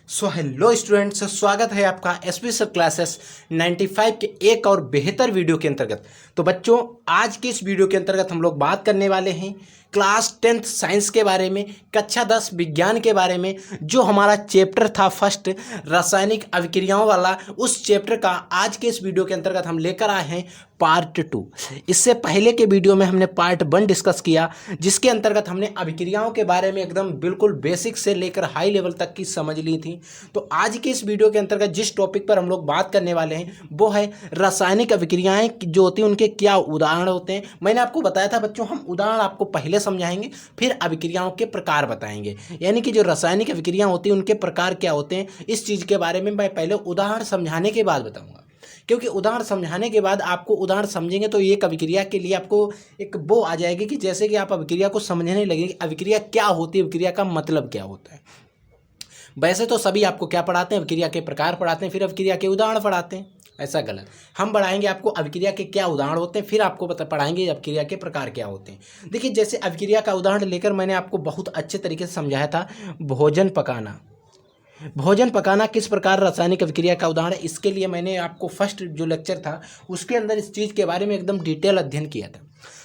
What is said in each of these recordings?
So hello students, स्वागत है आपका एसपी सर क्लासेस 95 के एक और बेहतर वीडियो के अंतर्गत। तो बच्चों, आज के इस वीडियो के अंतर्गत हम लोग बात करने वाले हैं क्लास 10th साइंस के बारे में, कक्षा 10 विज्ञान के बारे में। जो हमारा चैप्टर था फर्स्ट, रासायनिक अभिक्रियाओं वाला, उस चैप्टर का आज के इस वीडियो के अंतर्गत हम लेकर आए हैं पार्ट 2। इससे पहले के वीडियो में हमने पार्ट 1 डिस्कस किया, जिसके अंतर्गत हमने अभिक्रियाओं के बारे में एकदम बिल्कुल बेसिक से लेकर हाई लेवल तक की समझ ली थी। तो आज के इस वीडियो के अंतर्गत जिस टॉपिक पर हम लोग बात करने वाले हैं वो है रासायनिक अभिक्रियाएं जो होती हैं, उनके क्या उदाहरण होते हैं। मैंने आपको बताया था बच्चों, हम उदाहरण आपको पहले समझाएंगे, फिर अभिक्रियाओं के प्रकार बताएंगे। यानी कि जो रासायनिक अभिक्रियाएं होती हैं उनके प्रकार क्या होते हैं, इस चीज़ के बारे में मैं पहले उदाहरण समझाने के बाद बताऊँगा। क्योंकि उदाहरण समझाने के बाद आपको उदाहरण समझेंगे तो एक अभिक्रिया के लिए आपको एक वो आ जाएगी कि जैसे कि आप अभिक्रिया को समझने लगेंगे, अभिक्रिया क्या होती है, अभिक्रिया का मतलब क्या होता है। वैसे तो सभी आपको क्या पढ़ाते हैं, अभिक्रिया के प्रकार पढ़ाते हैं, फिर अभिक्रिया के उदाहरण पढ़ाते हैं। ऐसा गलत। हम बढ़ाएंगे आपको अभिक्रिया के क्या उदाहरण होते हैं, फिर आपको पढ़ाएंगे अभिक्रिया के प्रकार क्या होते हैं। देखिए, जैसे अभिक्रिया का उदाहरण लेकर मैंने आपको बहुत अच्छे तरीके से समझाया था। भोजन पकाना, भोजन पकाना किस प्रकार रासायनिक अभिक्रिया का उदाहरण है, इसके लिए मैंने आपको फर्स्ट जो लेक्चर था उसके अंदर इस चीज़ के बारे में एकदम डिटेल अध्ययन किया था।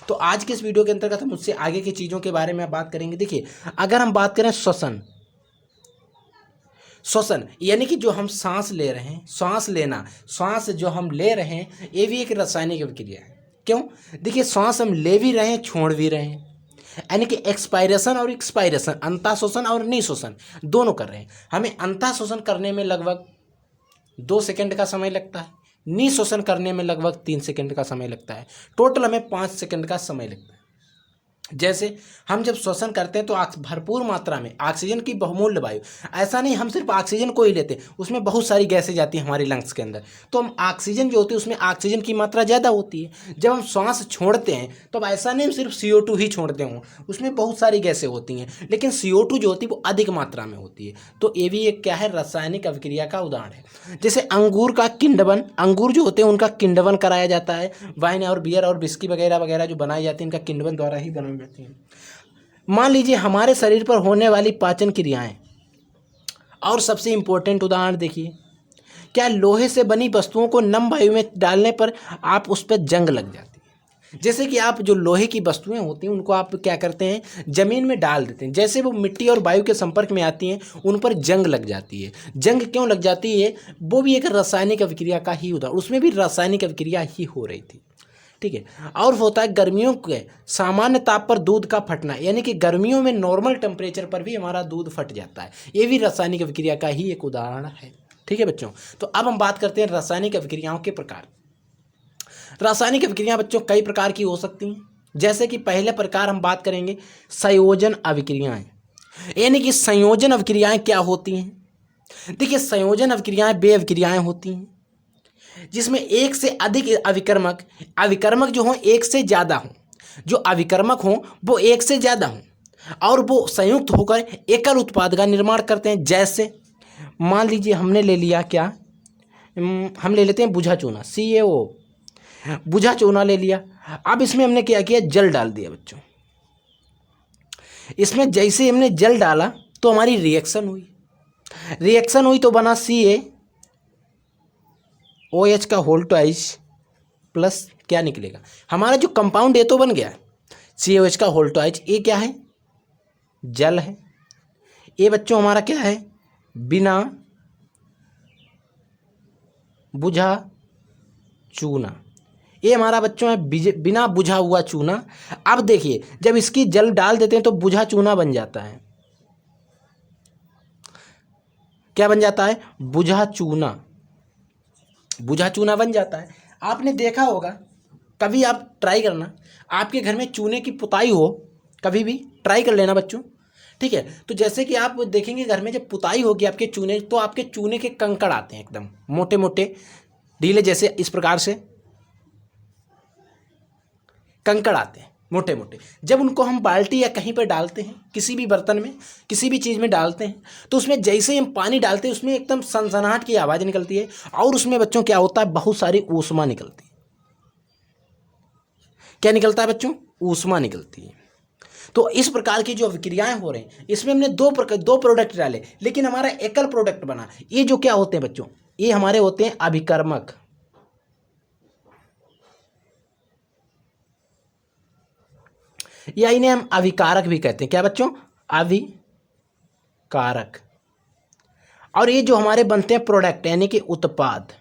तो आज के इस वीडियो के अंतर्गत हम उससे आगे की चीज़ों के बारे में बात करेंगे। देखिए, अगर हम बात करें श्वसन यानी कि जो हम सांस ले रहे हैं, सांस लेना, सांस जो हम ले रहे हैं, ये भी एक रासायनिक अभिक्रिया है। क्यों? देखिए, सांस हम ले भी रहे हैं, छोड़ भी रहे हैं। यानी कि एक्सपायरेशन और एक्सपायरेशन, अंतःशोषण और निःशोषण दोनों कर रहे हैं। हमें अंतःशोषण करने में लगभग 2 सेकंड का समय लगता है, निःशोषण करने में लगभग 3 सेकंड का समय लगता है। टोटल हमें 5 सेकंड का समय लगता है। जैसे हम जब श्वसन करते हैं तो भरपूर मात्रा में ऑक्सीजन की बहुमूल्य वायु, ऐसा नहीं हम सिर्फ ऑक्सीजन को ही लेते हैं, उसमें बहुत सारी गैसें जाती हैं हमारी लंग्स के अंदर। तो हम ऑक्सीजन जो होती है उसमें ऑक्सीजन की मात्रा ज़्यादा होती है। जब हम श्वास छोड़ते हैं तो अब ऐसा नहीं हम सिर्फ CO2 ही छोड़ते हों, उसमें बहुत सारी गैसें होती हैं, लेकिन CO2 जो होती है वो अधिक मात्रा में होती है। तो ये भी एक क्या है, रासायनिक अभिक्रिया का उदाहरण है। जैसे अंगूर का किंडवन, अंगूर जो होते हैं उनका किंडवन कराया जाता है। वाइन और बियर और विस्की वगैरह वगैरह जो बनाई जाती है, इनका किंडवन द्वारा ही बनाई जाती है। मान लीजिए हमारे शरीर पर होने वाली पाचन क्रियाएं, और सबसे इंपॉर्टेंट उदाहरण देखिए, क्या लोहे से बनी वस्तुओं को नम वायु में डालने पर आप उस पर जंग लग जाती है। जैसे कि आप जो लोहे की वस्तुएं होती हैं उनको आप क्या करते हैं, जमीन में डाल देते हैं, जैसे वो मिट्टी और वायु के संपर्क में आती हैं उन पर जंग लग जाती है। जंग क्यों लग जाती है, वो भी एक रासायनिक अभिक्रिया का ही उदाहरण, उसमें भी रासायनिक अभिक्रिया ही हो रही थी। ठीक है। और होता है गर्मियों के सामान्य ताप पर दूध का फटना, यानी कि गर्मियों में नॉर्मल टेम्परेचर पर भी हमारा दूध फट जाता है। ये भी रासायनिक अभिक्रिया का ही एक उदाहरण है। ठीक है बच्चों, तो अब हम बात करते हैं रासायनिक अभिक्रियाओं के प्रकार। रासायनिक अभिक्रियाएं बच्चों कई प्रकार की हो सकती हैं। जैसे कि पहले प्रकार हम बात करेंगे संयोजन अभिक्रियाएं। यानी कि संयोजन अभिक्रियाएं क्या होती हैं। देखिए, संयोजन अभिक्रियाएं वे अभिक्रियाएं होती हैं जिसमें एक से अधिक अभिकर्मक जो हों एक से ज़्यादा हों, जो अभिकर्मक हों वो एक से ज़्यादा हों और वो संयुक्त होकर एकल उत्पाद का निर्माण करते हैं। जैसे मान लीजिए हमने ले लिया क्या, हम ले लेते हैं बुझा चूना, CaO, बुझा चूना ले लिया। अब इसमें हमने क्या किया, जल डाल दिया बच्चों। इसमें जैसे हमने जल डाला तो हमारी रिएक्शन हुई तो बना CaOH का होल ट्वाइस प्लस क्या निकलेगा, हमारा जो कंपाउंड ये तो बन गया CaOH का होल ट्वाइस। ये क्या है, जल है। ये बच्चों हमारा क्या है, बिना बुझा चूना। ये हमारा बच्चों है बिना बुझा हुआ चूना। अब देखिए, जब इसकी जल डाल देते हैं तो बुझा चूना बन जाता है। क्या बन जाता है, बुझा चूना बन जाता है। आपने देखा होगा, कभी आप ट्राई करना, आपके घर में चूने की पुताई हो, कभी भी ट्राई कर लेना बच्चों। ठीक है, तो जैसे कि आप देखेंगे घर में जब पुताई होगी आपके चूने, तो आपके चूने के कंकड़ आते हैं एकदम मोटे मोटे ढीले, जैसे इस प्रकार से कंकड़ आते हैं मोटे मोटे। जब उनको हम बाल्टी या कहीं पर डालते हैं, किसी भी बर्तन में, किसी भी चीज़ में डालते हैं, तो उसमें जैसे ही हम पानी डालते हैं उसमें एकदम सनसनाहट की आवाज़ निकलती है और उसमें बच्चों क्या होता है, बहुत सारी ऊष्मा निकलती है। क्या निकलता है बच्चों, ऊष्मा निकलती है। तो इस प्रकार की जो अभिक्रियाएं हो रही हैं इसमें हमने दो प्रोडक्ट डाले, लेकिन हमारा एकल प्रोडक्ट बना। ये जो क्या होते हैं बच्चों, ये हमारे होते हैं अभिकर्मक, या इन्हें हम अभिकारक भी कहते हैं। क्या बच्चों? अभिकारक। और ये जो हमारे बनते हैं प्रोडक्ट यानी कि उत्पाद,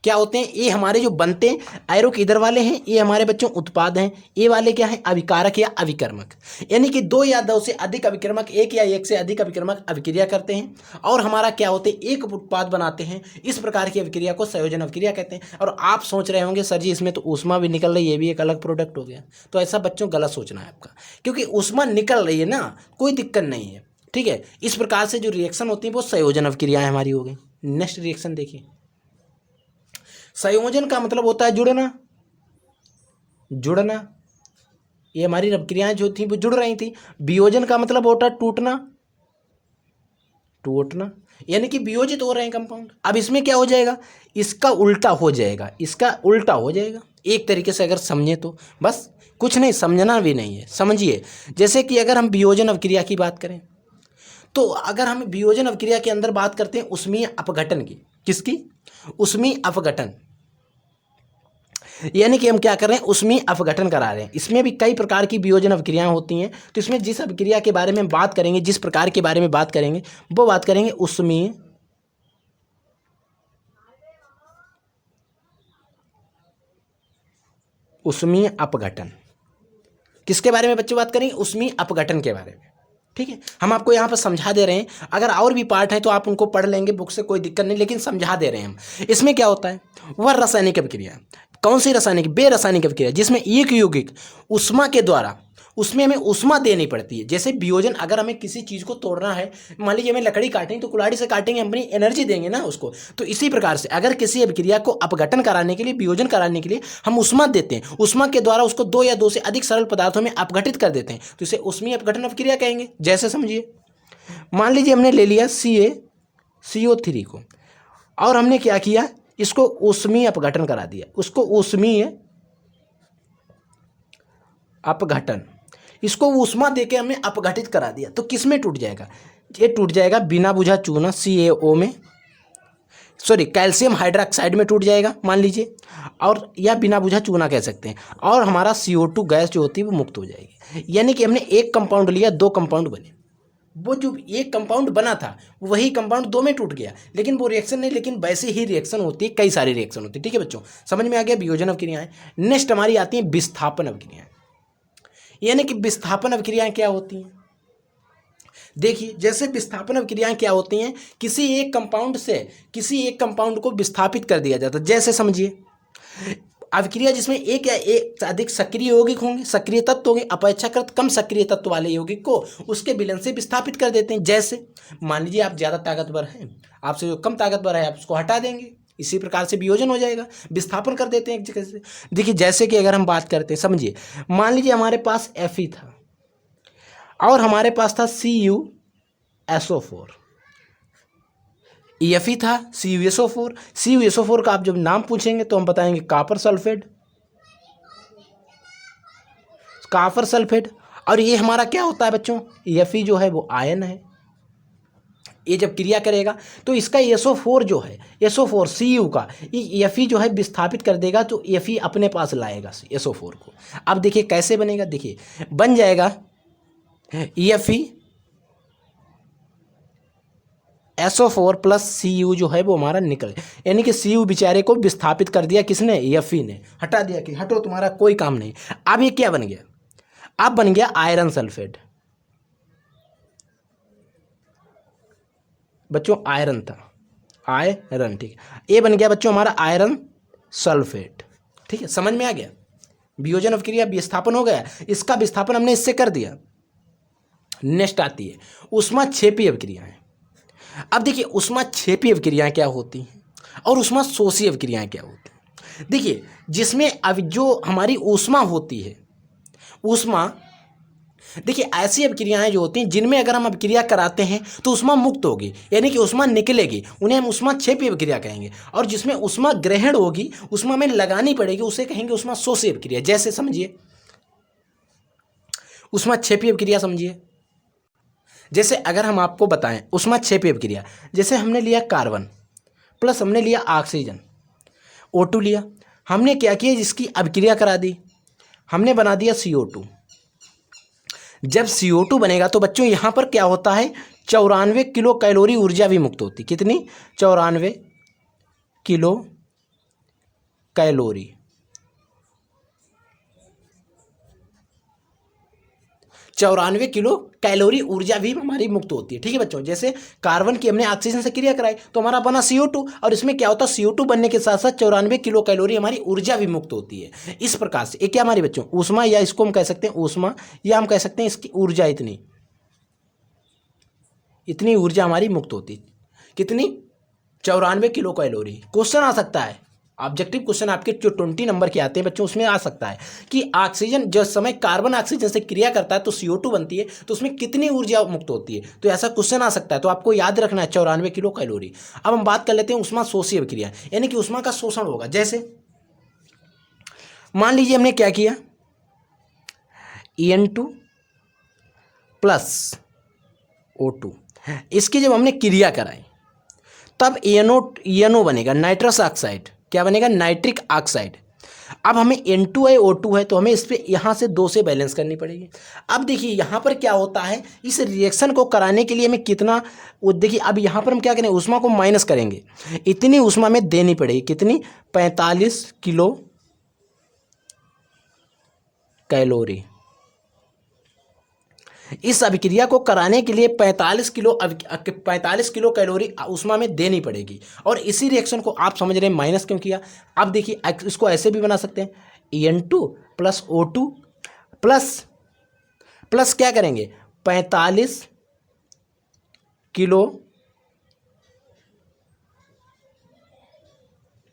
क्या होते हैं? ये हमारे जो बनते हैं, एरो के इधर वाले हैं ये हमारे बच्चों उत्पाद हैं, ये वाले क्या है? अभिकारक या अभिकर्मक। यानी कि दो या दो से अधिक अभिकर्मक एक या एक से अधिक अभिकर्मक अभिक्रिया करते हैं और हमारा क्या होते हैं? एक उत्पाद बनाते हैं। इस प्रकार की अभिक्रिया को संयोजन अभिक्रिया कहते हैं। और आप सोच रहे होंगे सर जी इसमें तो ऊष्मा भी निकल रही है, ये भी एक अलग प्रोडक्ट हो गया। तो ऐसा बच्चों गलत सोचना है आपका, क्योंकि ऊष्मा निकल रही है ना, कोई दिक्कत नहीं है, ठीक है। इस प्रकार से जो रिएक्शन होती है वो संयोजन अभिक्रियाएं हमारी हो गई। नेक्स्ट रिएक्शन देखिए, संयोजन का मतलब होता है जुड़ना, जुड़ना। ये हमारी अभिक्रियाएं जो थी वो जुड़ रही थी। वियोजन का मतलब होता है टूटना, टूटना, यानी कि वियोजित हो रहे हैं कंपाउंड। अब इसमें क्या हो जाएगा? इसका उल्टा हो जाएगा, इसका उल्टा हो जाएगा। एक तरीके से अगर समझे तो, बस कुछ नहीं, समझना भी नहीं है, समझिए। जैसे कि अगर हम वियोजन अभिक्रिया की बात करें तो अगर हम वियोजन अभिक्रिया के अंदर बात करते हैं उष्मीय अपघटन की, किसकी? उष्मीय अपघटन। यानी कि हम क्या कर रहे हैं? उष्मीय अपघटन करा रहे हैं। इसमें भी कई प्रकार की वियोजन अभिक्रियाएं होती हैं। तो इसमें जिस अभिक्रिया के बारे में बात करेंगे, जिस प्रकार के बारे में बात करेंगे, वो बात करेंगे उष्मीय अपघटन। किसके बारे में बच्चों बात करेंगे? उष्मीय अपघटन के बारे में, ठीक है। हम आपको यहाँ पर समझा दे रहे हैं, अगर और भी पार्ट है तो आप उनको पढ़ लेंगे बुक से, कोई दिक्कत नहीं, लेकिन समझा दे रहे हैं हम। इसमें क्या होता है? वह रासायनिक अभिक्रिया। कौन सी रासायनिक? बेरासायनिक अभिक्रिया, जिसमें एक यौगिक उष्मा के द्वारा, उसमें हमें उष्मा देनी पड़ती है। जैसे वियोजन, अगर हमें किसी चीज़ को तोड़ना है, मान लीजिए हमें लकड़ी काटेंगे तो कुल्हाड़ी से काटेंगे, अपनी एनर्जी देंगे ना उसको। तो इसी प्रकार से अगर किसी अभिक्रिया को अपघटन कराने के लिए, वियोजन कराने के लिए हम उष्मा देते हैं, उष्मा के द्वारा उसको दो या दो से अधिक सरल पदार्थों में अपघटित कर देते हैं, तो इसे उष्मीय अपघटन अभिक्रिया कहेंगे। जैसे समझिए, मान लीजिए हमने ले लिया CaCO3 को और हमने क्या किया? इसको ऊष्मीय अपघटन करा दिया, उसको ऊष्मीय अपघटन, इसको ऊष्मा देके हमने अपघटित करा दिया। तो किस में टूट जाएगा? ये टूट जाएगा बिना बुझा चूना CaO में, सॉरी कैल्शियम हाइड्रोक्साइड में टूट जाएगा मान लीजिए, और या बिना बुझा चूना कह सकते हैं। और हमारा CO2 गैस जो होती है वो मुक्त हो जाएगी। यानी कि हमने एक कंपाउंड लिया, दो कंपाउंड बने। वो जो एक कंपाउंड बना था वही कंपाउंड दो में टूट गया, लेकिन वो रिएक्शन नहीं, लेकिन वैसे ही रिएक्शन होती है, कई सारी रिएक्शन होती है, ठीक है बच्चों। समझ में आ गया वियोजन अभिक्रियाएं। नेक्स्ट हमारी आती है विस्थापन अभिक्रियाएं। यानी कि विस्थापन अभिक्रियाएं क्या होती हैं? देखिए, जैसे विस्थापन अभिक्रियाएं क्या होती हैं, किसी एक कंपाउंड से किसी एक कंपाउंड को विस्थापित कर दिया जाता है। जैसे समझिए, अभिक्रिया जिसमें एक या एक से अधिक सक्रिय यौगिक होंगे, सक्रिय तत्व होंगे, अपेक्षाकृत कम सक्रिय तत्व वाले यौगिक को उसके विलयन से विस्थापित कर देते हैं। जैसे मान लीजिए आप ज़्यादा ताकतवर हैं, आपसे जो कम ताकतवर है आप उसको हटा देंगे, इसी प्रकार से वियोजन हो जाएगा, विस्थापन कर देते हैं एक जगह से। देखिए, जैसे कि अगर हम बात करते हैं, समझिए, मान लीजिए हमारे पास Fe था और हमारे पास था CuSO4, Fe था, CuSO4। CuSO4 का आप जब नाम पूछेंगे तो हम बताएंगे कॉपर सल्फेट, कॉपर सल्फेट। और ये हमारा क्या होता है बच्चों? Fe जो है वो आयन है। ये जब क्रिया करेगा तो इसका SO4 जो है, SO4 Cu का ये Fe जो है विस्थापित कर देगा, तो Fe अपने पास लाएगा SO4 को। अब देखिए कैसे बनेगा, देखिए बन जाएगा Fe SO4 प्लस Cu जो है वो हमारा निकल, यानी कि Cu बेचारे को विस्थापित कर दिया किसने? Fe ने। हटा दिया कि हटो तुम्हारा कोई काम नहीं। अब ये क्या बन गया? अब बन गया आयरन सल्फेट। बच्चों आयरन था, आयरन, ठीक है। ये बन गया बच्चों हमारा आयरन सल्फेट, ठीक है। समझ में आ गया? वियोजन अभिक्रिया विस्थापन हो गया, इसका विस्थापन हमने इससे कर दिया। नेक्स्ट आती है ऊष्माक्षेपी अभिक्रियाएं। अब देखिए ऊष्माक्षेपी अभिक्रियाएं क्या होती हैं और ऊष्माशोषी अभिक्रियाएं क्या होती हैं। देखिए, जिसमें अब जो हमारी ऊष्मा होती है, ऊष्मा, देखिए ऐसी अभिक्रियाएं जो होती हैं जिनमें अगर हम अभिक्रिया कराते हैं तो ऊष्मा मुक्त होगी, यानी कि ऊष्मा निकलेगी, उन्हें हम ऊष्माक्षेपी अभिक्रिया कहेंगे। और जिसमें ऊष्मा ग्रहण होगी, ऊष्मा में लगानी पड़ेगी, उसे कहेंगे ऊष्माशोषी अभिक्रिया। जैसे समझिए, ऊष्माक्षेपीय अभिक्रिया समझिए। जैसे अगर हम आपको बताएं ऊष्माक्षेपीय अभिक्रिया, जैसे हमने लिया कार्बन प्लस हमने लिया ऑक्सीजन, O2 लिया, हमने क्या किया, जिसकी अभिक्रिया करा दी, हमने बना दिया CO2। जब CO2 बनेगा तो बच्चों यहाँ पर क्या होता है, 94 किलो कैलोरी ऊर्जा भी मुक्त होती। कितनी? 94 किलो कैलोरी। 94 किलो कैलोरी ऊर्जा भी हमारी मुक्त होती है। ठीक है बच्चों, जैसे कार्बन की हमने ऑक्सीजन से क्रिया कराई तो हमारा बना CO2, और इसमें क्या होता है, CO2 बनने के साथ साथ 94 किलो कैलोरी हमारी ऊर्जा भी मुक्त होती है। इस प्रकार से एक क्या हमारी बच्चों ऊष्मा, या इसको हम कह सकते हैं ऊष्मा, या हम कह सकते हैं इसकी ऊर्जा, इतनी ऊर्जा हमारी मुक्त होती। कितनी? 94 किलो कैलोरी। क्वेश्चन आ सकता है, ऑब्जेक्टिव क्वेश्चन आपके जो 20 नंबर के आते हैं बच्चों, उसमें आ सकता है कि ऑक्सीजन जिस समय कार्बन ऑक्सीजन से क्रिया करता है तो CO2 बनती है, तो उसमें कितनी ऊर्जा मुक्त होती है, तो ऐसा क्वेश्चन आ सकता है। तो आपको याद रखना है 94 किलो कैलोरी। अब हम बात कर लेते हैं उष्मा शोषी अभिक्रिया, यानी कि उष्मा का शोषण होगा। जैसे मान लीजिए हमने क्या किया, En2 प्लस O2, इसकी जब हमने क्रिया कराई तब ENO बनेगा, नाइट्रस ऑक्साइड। क्या बनेगा? Nitric oxide. अब हमें N2 है, O2 है, तो हमें इस पर यहाँ से 2 से बैलेंस करनी पड़ेगी। अब देखिए यहाँ पर क्या होता है, इस रिएक्शन को कराने के लिए हमें कितना, वो देखिए अब यहाँ पर हम क्या करेंगे, ऊष्मा को माइनस करेंगे, इतनी ऊष्मा में देनी पड़ेगी। कितनी? 45 किलो कैलोरी। इस अभिक्रिया को कराने के लिए 45 किलो कैलोरी ऊष्मा में देनी पड़ेगी। और इसी रिएक्शन को आप समझ रहे हैं माइनस क्यों किया। अब देखिए इसको ऐसे भी बना सकते हैं, En2 प्लस O2 प्लस क्या करेंगे, 45 किलो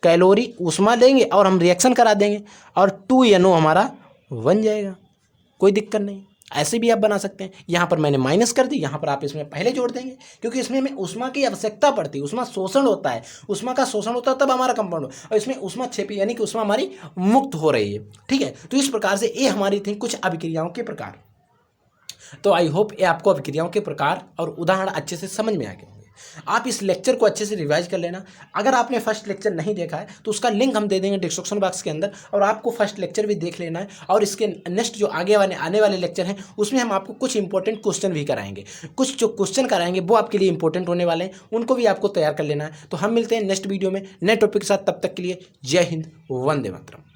कैलोरी ऊष्मा लेंगे और हम रिएक्शन करा देंगे और 2NO हमारा बन जाएगा, कोई दिक्कत नहीं। ऐसे भी आप बना सकते हैं। यहाँ पर मैंने माइनस कर दी, यहाँ पर आप इसमें पहले जोड़ देंगे, क्योंकि इसमें हमें ऊष्मा की आवश्यकता पड़ती है। ऊष्मा शोषण होता है, ऊष्मा का शोषण होता है तब हमारा कंपाउंड, और इसमें ऊष्मा क्षेपी यानी कि ऊष्मा हमारी मुक्त हो रही है। ठीक है, तो इस प्रकार से ये हमारी थी कुछ अभिक्रियाओं के प्रकार। तो आई होप ये आपको अभिक्रियाओं के प्रकार और उदाहरण अच्छे से समझ में आ गए। आप इस लेक्चर को अच्छे से रिवाइज कर लेना। अगर आपने फर्स्ट लेक्चर नहीं देखा है तो उसका लिंक हम दे देंगे डिस्क्रिप्शन बॉक्स के अंदर, और आपको फर्स्ट लेक्चर भी देख लेना है। और इसके नेक्स्ट जो आने वाले लेक्चर हैं उसमें हम आपको कुछ इंपॉर्टेंट क्वेश्चन भी कराएंगे। कुछ जो क्वेश्चन कराएंगे वो आपके लिए इंपॉर्टेंट होने वाले हैं, उनको भी आपको तैयार कर लेना है। तो हम मिलते हैं नेक्स्ट वीडियो में नए टॉपिक के साथ, तब तक के लिए जय हिंद, वंदे मातरम।